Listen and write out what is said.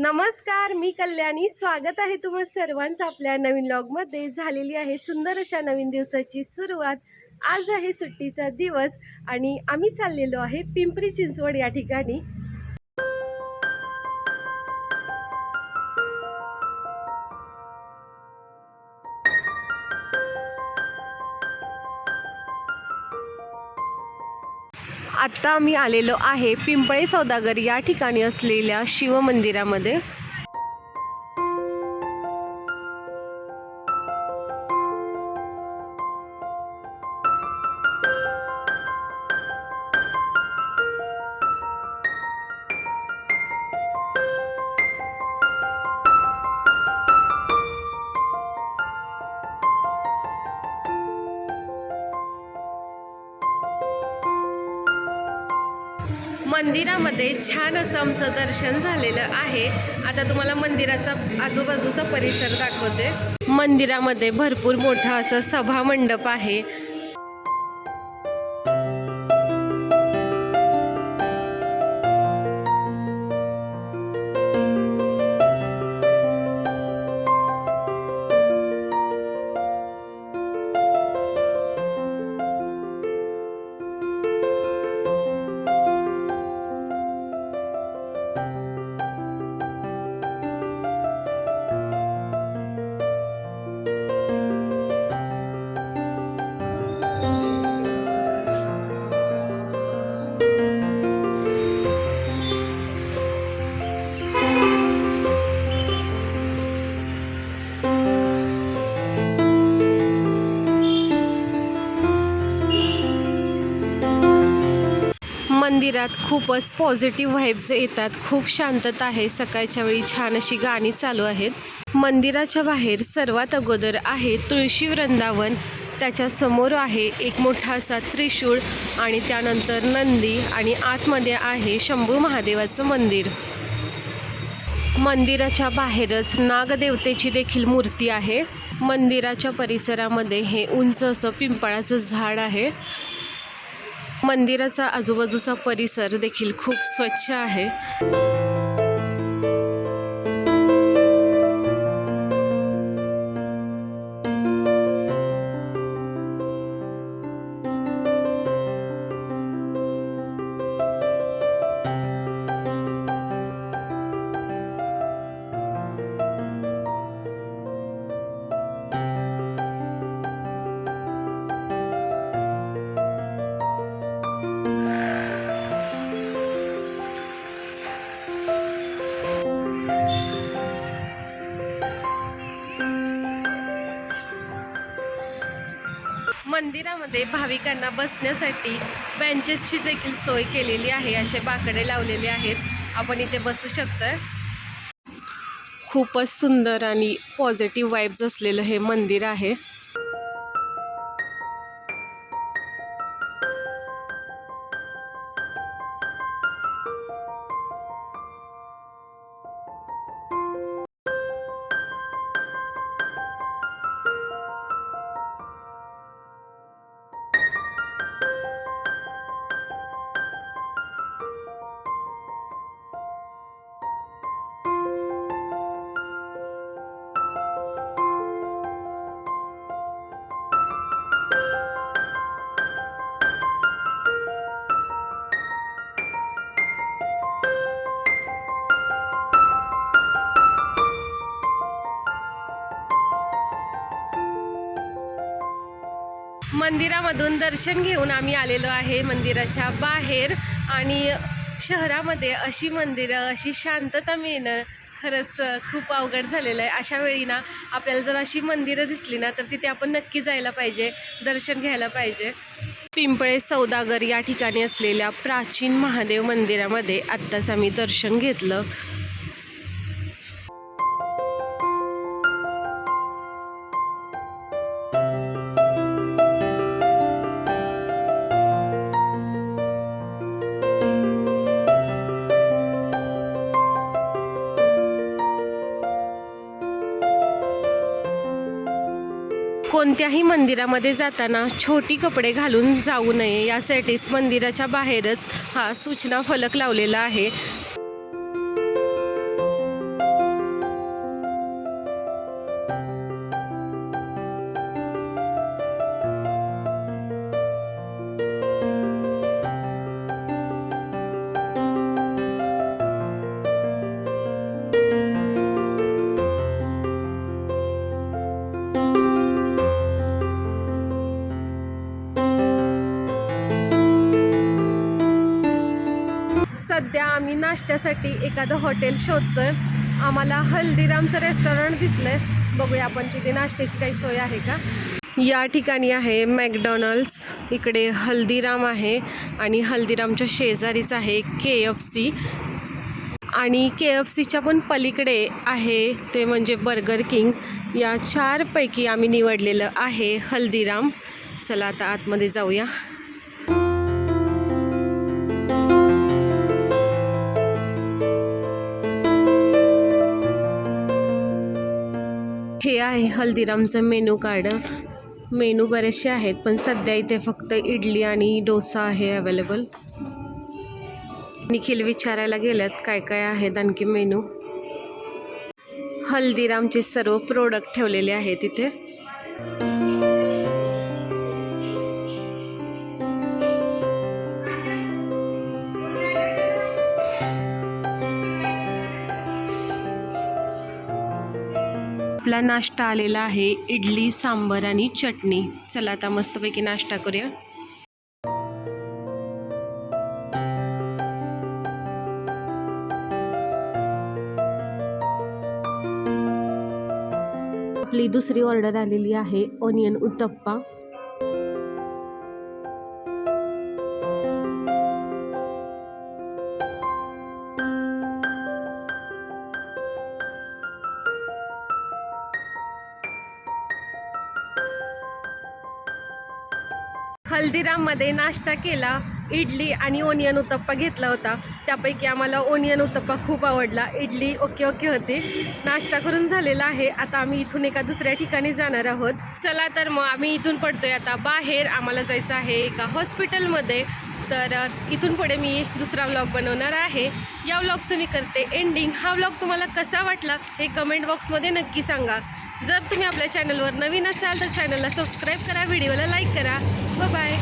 नमस्कार, मी कल्याणी. स्वागत आहे तुम्हा सर्वांचं आपल्या नवीन व्लॉगमध्ये. झालेली आहे सुंदर अशा नवीन दिवसाची सुरुवात. आज आहे सुट्टीचा दिवस आणि आम्ही चाललेलो आहे पिंपरी चिंचवड या ठिकाणी. आता आम्ही आलेलो आहे पिंपळे सौदागर या ठिकाणी असलेल्या शिव मंदिरामध्ये. मंदिरामध्ये छान असं आमचं दर्शन झालेलं आहे. आता तुम्हाला मंदिराचा आजूबाजूचा परिसर दाखवते. मंदिरामध्ये भरपूर मोठा असा सभा मंडप आहे. मंदिरात खूपच पॉझिटिव्ह व्हाइब्स येतात. खूप शांतता आहे. सकाळच्या वेळी छान अशी गाणी चालू आहेत. मंदिराच्या बाहेर सर्वात अगोदर आहे तुळशी वृंदावन. त्याच्या समोर आहे एक मोठा असा त्रिशूळ आणि त्यानंतर नंदी आणि आतमध्ये आहे शंभू महादेवाचं मंदिर. मंदिराच्या बाहेरच नागदेवतेची देखील मूर्ती आहे. मंदिराच्या परिसरामध्ये हे उंच असं पिंपळाचं झाड आहे. मंदिराचा आजूबाजूचा परिसर देखील खूप स्वच्छ आहे. मंदिरामध्ये भाविकांना बसण्यासाठी बेंचेसची देखील सोय केलेली आहे. असे बाकडे लावलेले आहेत. आपण इथे बसू शकतो. खूपच सुंदर आणि पॉझिटिव्ह वाइब्स असलेलं हे मंदिर आहे. मंदिरामधून दर्शन घेऊन आम्ही आलेलो आहे मंदिराच्या बाहेर. आणि शहरामध्ये अशी मंदिरं, अशी शांतता मिळणं खरंच खूप अवघड झालेलं आहे. अशा वेळी ना आपल्याला जर अशी मंदिरं दिसली ना तर तिथे आपण नक्की जायला पाहिजे, दर्शन घ्यायला पाहिजे. पिंपळे सौदागर या ठिकाणी असलेल्या प्राचीन महादेव मंदिरामध्ये आत्ताच आम्ही दर्शन घेतलं. कोणत्याही मंदिरामध्ये जाताना छोटी कपडे घालून जाऊ नये यासाठीच मंदिराच्या बाहेरच हा सूचना फलक लावलेला आहे. नाश्त्यासाठी एखादं हॉटेल शोधतोय. आम्हाला हल्दीरामचं रेस्टॉरंट दिसलंय. बघूया आपण तिथे नाश्त्याची काही सोय आहे का. या ठिकाणी आहे मॅकडॉनल्ड्स, इकडे हल्दीराम आहे आणि हल्दीरामच्या शेजारीच आहे KFC आणि KFCच्या पण पलीकडे आहे ते म्हणजे बर्गर किंग. या 4 पैकी आम्ही निवडलेलं आहे हल्दीराम. चला आता आतमध्ये जाऊया. हे आहे हल्दीरामचं मेनू कार्ड. मेनू बरेचसे आहेत पण सध्या इथे फक्त इडली आणि डोसा आहे अवेलेबल. निखिल विचारायला गेल्यात काय काय आहेत आणखी मेनू. हल्दीरामचे सर्व प्रोडक्ट ठेवलेले आहेत इथे. आपला नाश्ता आलेला आहे, इडली सांबर आणि चटणी. चला आता मस्तपैकी नाश्ता करूया. आपली दुसरी ऑर्डर आलेली आहे ओनियन उत्तप्पा. हल्दीराममध्ये नाश्ता केला, इडली आणि ओनियन उत्तप्पा घेतला होता. त्यापैकी आम्हाला ओनियन उत्तप्पा खूप आवडला. इडली ओके होती. नाश्ता करून झालेला आहे. आता आम्ही इथून एका दुसऱ्या ठिकाणी जाणार आहोत. चला तर मग आम्ही इथून पडतोय आता बाहेर. आम्हाला जायचं आहे एका हॉस्पिटलमध्ये. तर इथून पुढे मी दुसरा व्लॉग बनवणार आहे. या व्लॉगचं मी करते एंडिंग. हा व्लॉग तुम्हाला कसा वाटला हे कमेंट बॉक्समध्ये नक्की सांगा. जर तुम्ही आपल्या चॅनलवर नवीन असाल तर चॅनलला सबस्क्राईब करा, व्हिडिओला लाईक करा. बाय.